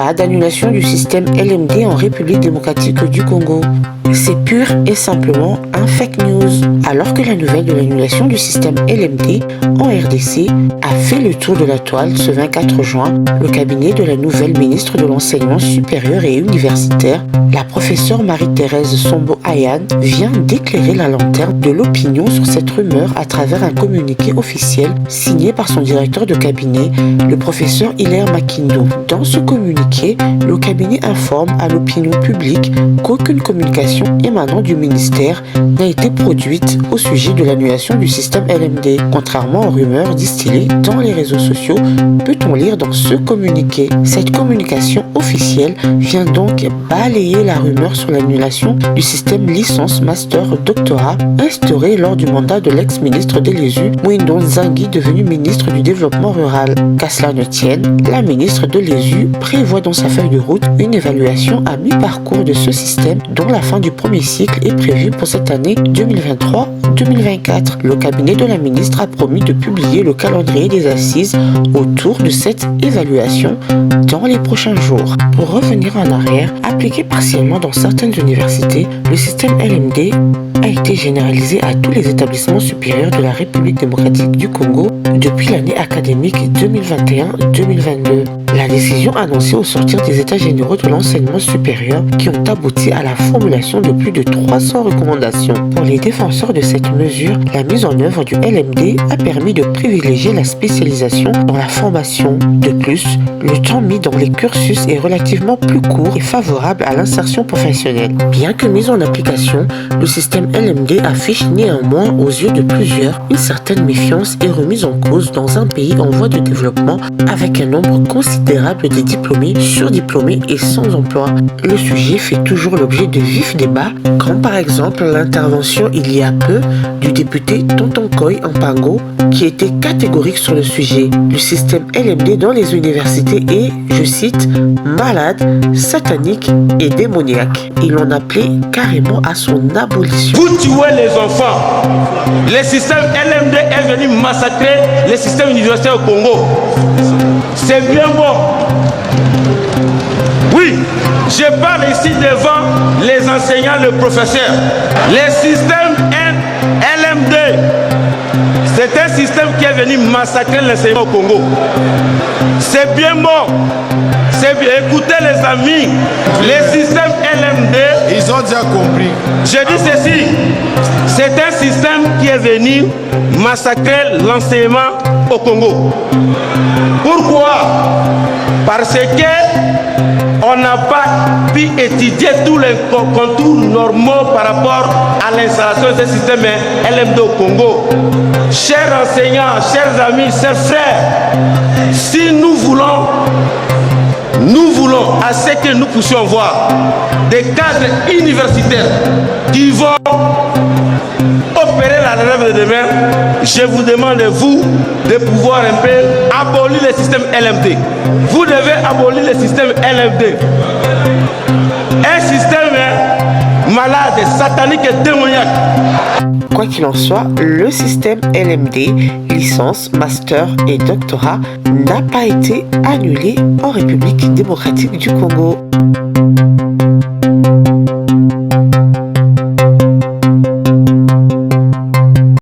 pas d'annulation du système LMD en République démocratique du Congo. C'est pur et simplement un fake news. Alors que la nouvelle de l'annulation du système LMD en RDC a fait le tour de la toile ce 24 juin, le cabinet de la nouvelle ministre de l'Enseignement supérieur et universitaire, la professeure Marie-Thérèse Sombo Ayane, vient d'éclairer la lanterne de l'opinion sur cette rumeur à travers un communiqué officiel signé par son directeur de cabinet, le professeur Hilaire Makindo. Dans ce communiqué, le cabinet informe à l'opinion publique qu'aucune communication émanant du ministère n'a été produite au sujet de l'annulation du système LMD. Contrairement aux rumeurs distillées dans les réseaux sociaux, peut-on lire dans ce communiqué. Cette communication officielle vient donc balayer la rumeur sur l'annulation du système licence, master, doctorat instauré lors du mandat de l'ex-ministre d'Elezu, Mwindo Nzangi, devenu ministre du Développement rural. Qu'à cela ne tienne, la ministre de l'Elezu prévoit dans sa feuille de route une évaluation à mi-parcours de ce système dont la fin du premier cycle est prévue pour cette année 2023-2024. Le cabinet de la ministre a promis de publier le calendrier des assises autour de cette évaluation dans les prochains jours. Pour revenir en arrière, appliqué partiellement dans certaines universités, le système LMD a été généralisé à tous les établissements supérieurs de la République démocratique du Congo depuis l'année académique 2021-2022. La décision annoncée au sortir des états généraux de l'enseignement supérieur qui ont abouti à la formulation de plus de 300 recommandations. Pour les défenseurs de cette mesure, la mise en œuvre du LMD a permis de privilégier la spécialisation dans la formation. De plus, le temps mis dans les cursus est relativement plus court et favorable à l'insertion professionnelle. Bien que mis en application, le système LMD affiche néanmoins aux yeux de plusieurs une certaine méfiance et remise en cause dans un pays en voie de développement avec un nombre considérable de diplômés, surdiplômés et sans emploi. Le sujet fait toujours l'objet de vifs débats, comme par exemple l'intervention il y a peu du député Tonton Koy Mpango qui était catégorique sur le sujet. Le système LMD dans les universités est, je cite, malade, satanique et démoniaque. Il en appelait carrément à son abolition. Vous tuez les enfants. Le système LMD est venu massacrer le système universitaire au Congo. C'est bien bon. Oui, je parle ici devant les enseignants, le professeur. Le système LMD, c'est un système qui est venu massacrer l'enseignement au Congo. C'est bien bon. C'est bien. Écoutez les amis, le système LMD, ils ont déjà compris. Je dis ceci, c'est un système qui est venu massacrer l'enseignement au Congo. Pourquoi? Parce que on n'a pas pu étudier tous les contours normaux par rapport à l'installation de ce système LMD au Congo. Chers enseignants, chers amis, chers frères, si nous voulons à ce que nous puissions voir des cadres universitaires qui vont opérer la relève de demain, je vous demande, vous, de pouvoir un peu abolir le système LMD. Vous devez abolir le système LMD. Un système malade, satanique et démoniaque. Quoi qu'il en soit, le système LMD, licence, master et doctorat, n'a pas été annulé en République démocratique du Congo.